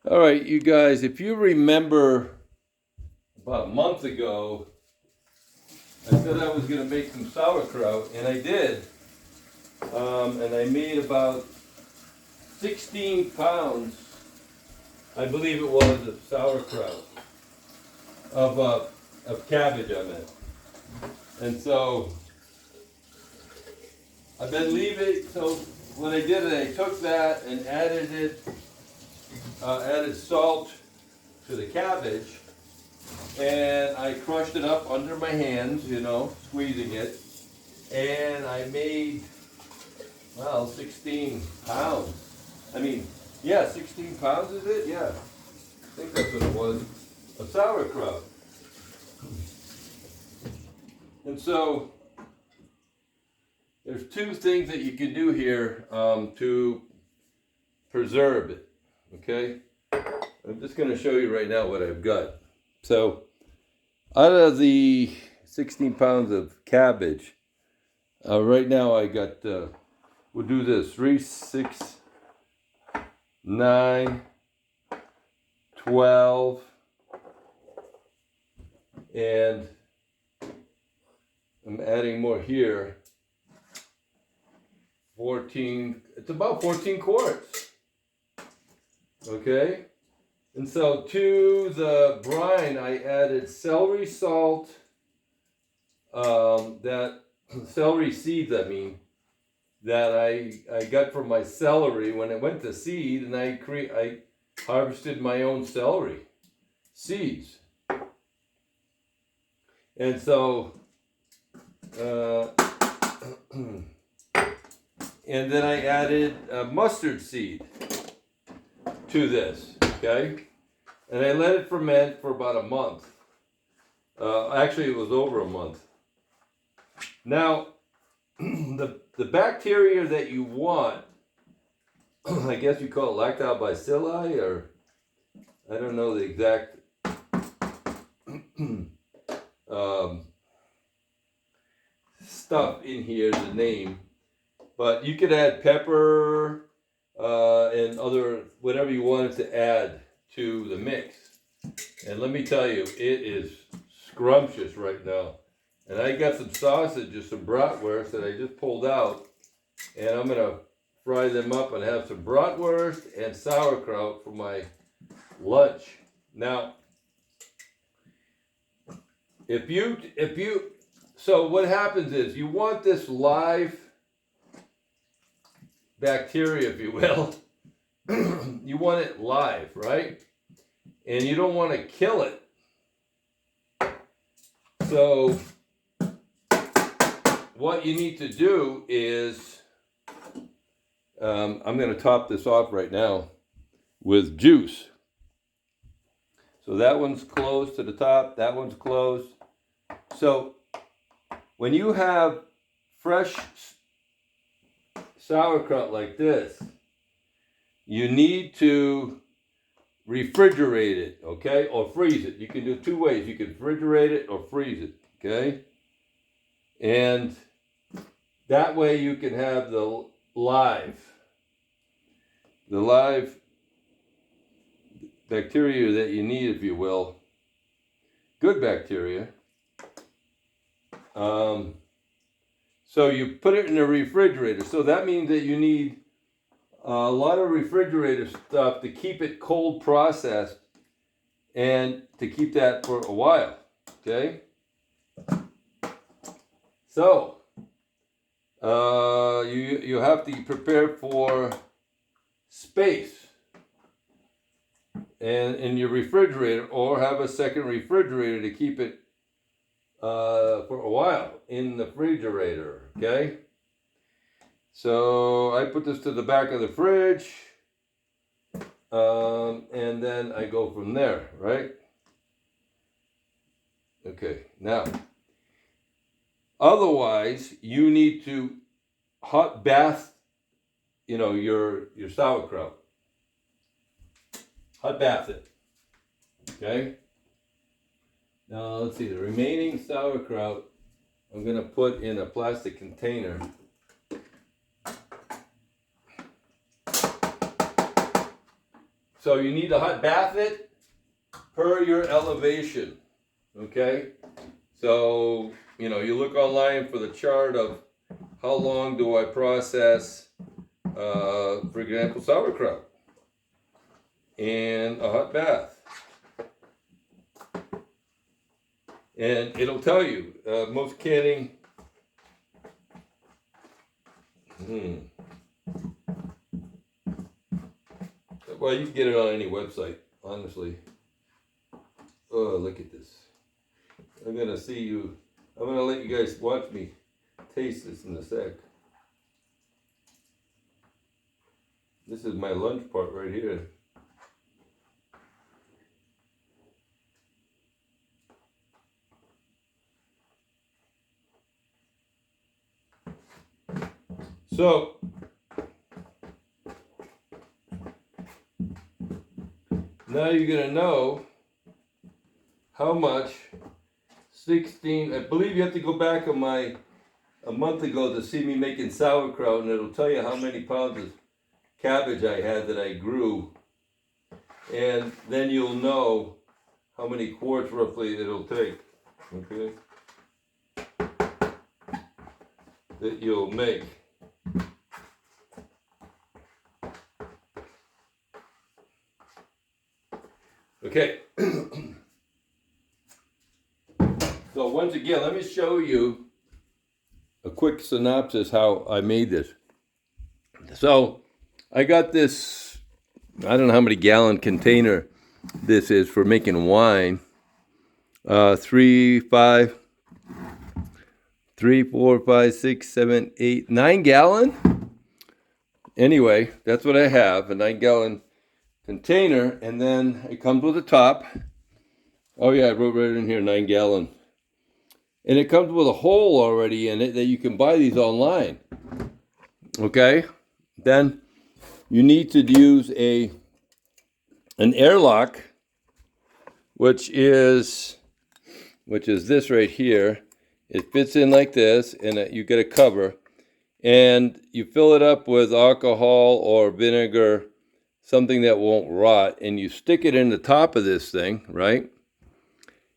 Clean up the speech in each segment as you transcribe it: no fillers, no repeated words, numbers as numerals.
All right, you guys, if you remember about a month ago, I said I was going to make some sauerkraut, and I did. And I made about 16 pounds, I believe it was, of sauerkraut, of cabbage, I meant. And so I've been leaving, so when I did it, I took that and added salt to the cabbage, and I crushed it up under my hands, squeezing it, and I made, 16 pounds. I mean, yeah, 16 pounds is it? Yeah, I think that's what it was, of sauerkraut. And so, there's two things that you can do here to preserve it, okay? I'm just going to show you right now what I've got. So, out of the 16 pounds of cabbage, right now I got, we'll do this, 3, 6, 9, 12, and I'm adding more here, 14, it's about 14 quarts, okay? And so to the brine, I added celery salt, celery seeds, that I got from my celery when it went to seed, and I harvested my own celery seeds. And so, and then I added mustard seed to this, okay? And I let it ferment for about a month. Actually, it was over a month. Now, the bacteria that you want, I guess you call it Lactobacilli, or I don't know the exact stuff in here, the name, but you could add pepper and other, whatever you wanted to add to the mix. And let me tell you, it is scrumptious right now. And I got some sausages, some bratwurst that I just pulled out, and I'm gonna fry them up and have some bratwurst and sauerkraut for my lunch. Now, so what happens is you want this live bacteria, if you will, you want it live, right? And you don't want to kill it. So what you need to do is, I'm going to top this off right now with juice. So that one's closed to the top, that one's closed. So when you have fresh sauerkraut like this, you need to refrigerate it, okay? Or freeze it. You can do two ways. You can refrigerate it or freeze it, okay? And that way you can have the live bacteria that you need, if you will. Good bacteria. So you put it in a refrigerator. So that means that you need a lot of refrigerator stuff to keep it cold processed and to keep that for a while, okay? So, you have to prepare for space and in your refrigerator, or have a second refrigerator to keep it for a while in the refrigerator, okay? So I put this to the back of the fridge, and then I go from there, right? Okay, now, otherwise you need to hot bath, your sauerkraut. Hot bath it, okay? Now let's see, the remaining sauerkraut I'm going to put in a plastic container. So you need to hot bath it per your elevation, okay? So, you know, you look online for the chart of how long do I process, for example, sauerkraut and a hot bath. And it'll tell you, most canning, well, you can get it on any website, honestly. Oh, look at this. I'm gonna let you guys watch me taste this in a sec. This is my lunch part right here. So, now you're gonna know how much 16, I believe you have to go back on a month ago to see me making sauerkraut, and it'll tell you how many pounds of cabbage I had that I grew. And then you'll know how many quarts roughly it'll take, okay, that you'll make. Okay. So once again, let me show you a quick synopsis how I made this. So I got this, I don't know how many gallon container this is for making wine. 3, 4, 5, 6, 7, 8, 9 gallon. Anyway, that's what I have, a 9 gallon container, and then it comes with a top. Oh yeah, I wrote right in here, 9 gallon. And it comes with a hole already in it that you can buy these online. Okay? Then you need to use an airlock, which is this right here. It fits in like this, and you get a cover. And you fill it up with alcohol or vinegar, something that won't rot, and you stick it in the top of this thing, right?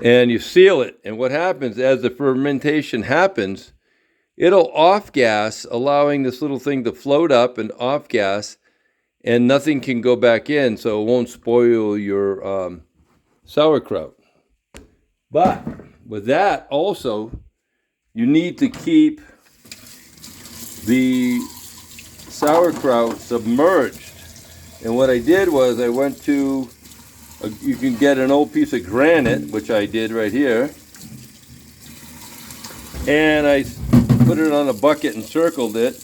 And you seal it. And what happens as the fermentation happens, it'll off gas, allowing this little thing to float up and off gas, and nothing can go back in, so it won't spoil your sauerkraut. But with that also, you need to keep the sauerkraut submerged. And what I did was I went to, you can get an old piece of granite, which I did right here, and I put it on a bucket and circled it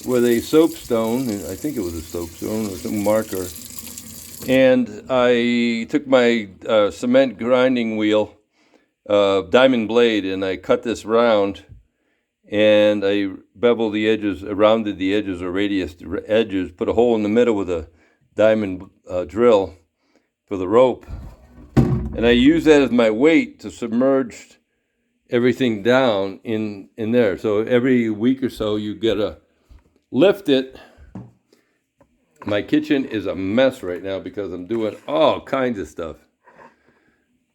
with a soapstone. I think it was a soapstone or some marker. And I took my cement grinding wheel, diamond blade, and I cut this round, and I beveled the edges, rounded the edges or radius edges, put a hole in the middle with a diamond drill for the rope. And I use that as my weight to submerge everything down in there. So every week or so you gotta lift it. My kitchen is a mess right now because I'm doing all kinds of stuff.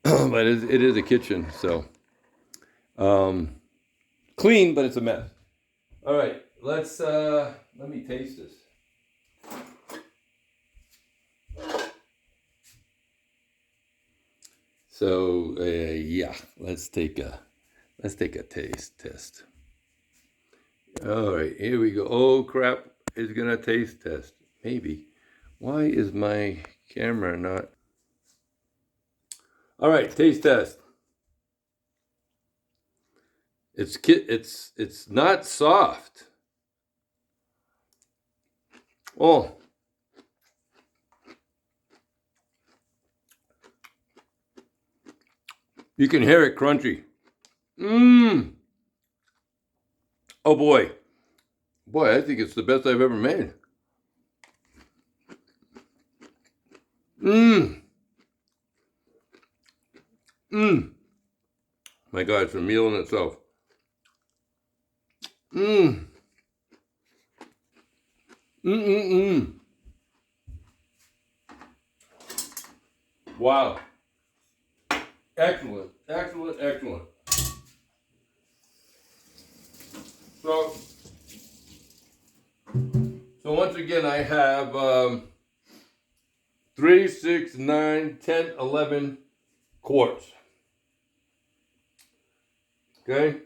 But it is a kitchen, so clean, but it's a mess. All right, let me taste this. So yeah, let's take a taste test. All right, here we go. Oh crap, it's gonna taste test. Maybe. Why is my camera not? All right, taste test. It's not soft. Oh. You can hear it crunchy. Mmm. Oh boy. Boy, I think it's the best I've ever made. Mmm. Mmm. My God, it's a meal in itself. Mmm. Mmm. Wow. Excellent, excellent, excellent. So once again, I have 3, 6, 9, 10, 11 quarts. Okay?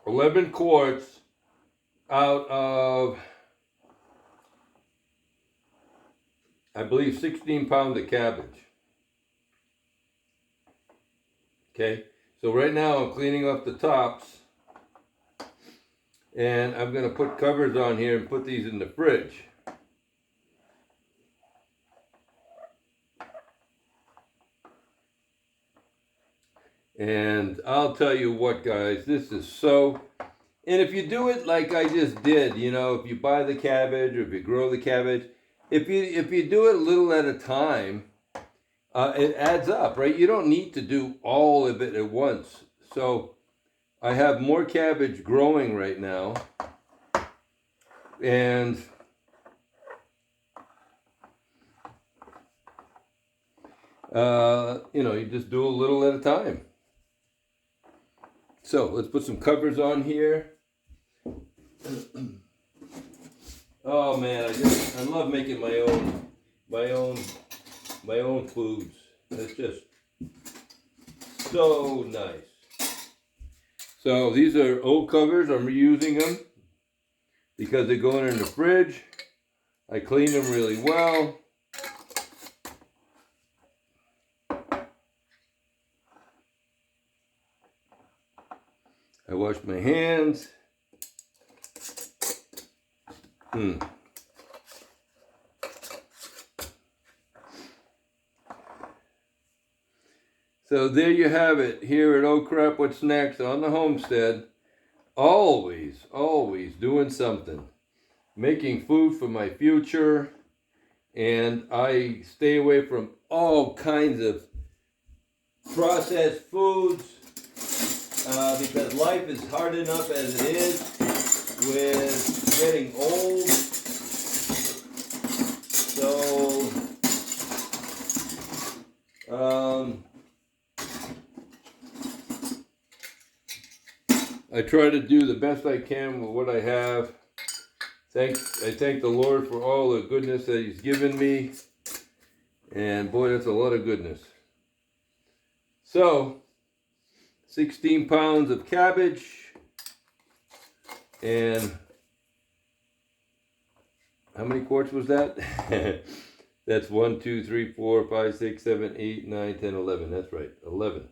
11 quarts out of, I believe, 16 pounds of cabbage. Okay? So right now I'm cleaning off the tops. And I'm going to put covers on here and put these in the fridge. And I'll tell you what, guys, this is so... And if you do it like I just did, you know, if you buy the cabbage or if you grow the cabbage, if you do it a little at a time, it adds up, right? You don't need to do all of it at once. So I have more cabbage growing right now. And you know, you just do a little at a time. So let's put some covers on here. Oh man, I love making my own foods. It's just so nice. So these are old covers. I'm reusing them because they're going in the fridge. I clean them really well. I wash my hands. So there you have it, here at Oh Crap What's Next on the homestead. Always doing something. Making food for my future. And I stay away from all kinds of processed foods because life is hard enough as it is with getting old. So I try to do the best I can with what I have. I thank the Lord for all the goodness that He's given me. And boy, that's a lot of goodness. So, 16 pounds of cabbage. And how many quarts was that? That's 1, 2, 3, 4, 5, 6, 7, 8, 9, 10, 11. That's right, 11.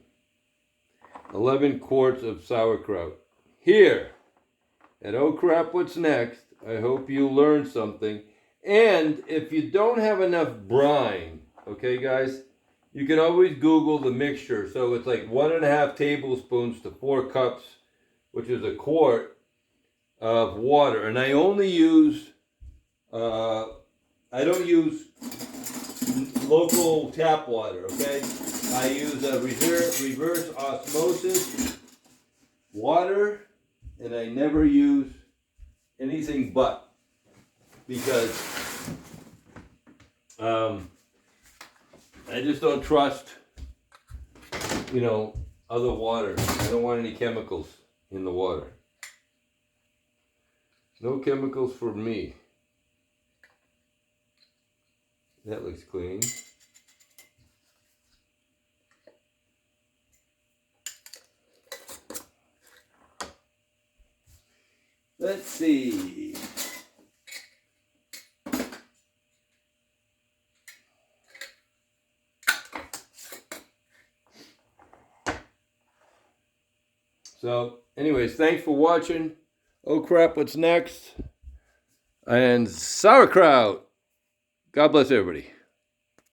11 quarts of sauerkraut. Here at Oh Crap What's Next. I hope you learned something. And if you don't have enough brine, okay guys, you can always Google the mixture. So it's like 1.5 tablespoons to 4 cups, which is a quart of water. And I only use, I don't use local tap water, okay? I use a reverse osmosis water, and I never use anything but, because I just don't trust, you know, other water. I don't want any chemicals in the water. No chemicals for me. That looks clean. Let's see. So, anyways, thanks for watching. Oh Crap What's Next? And sauerkraut. God bless everybody.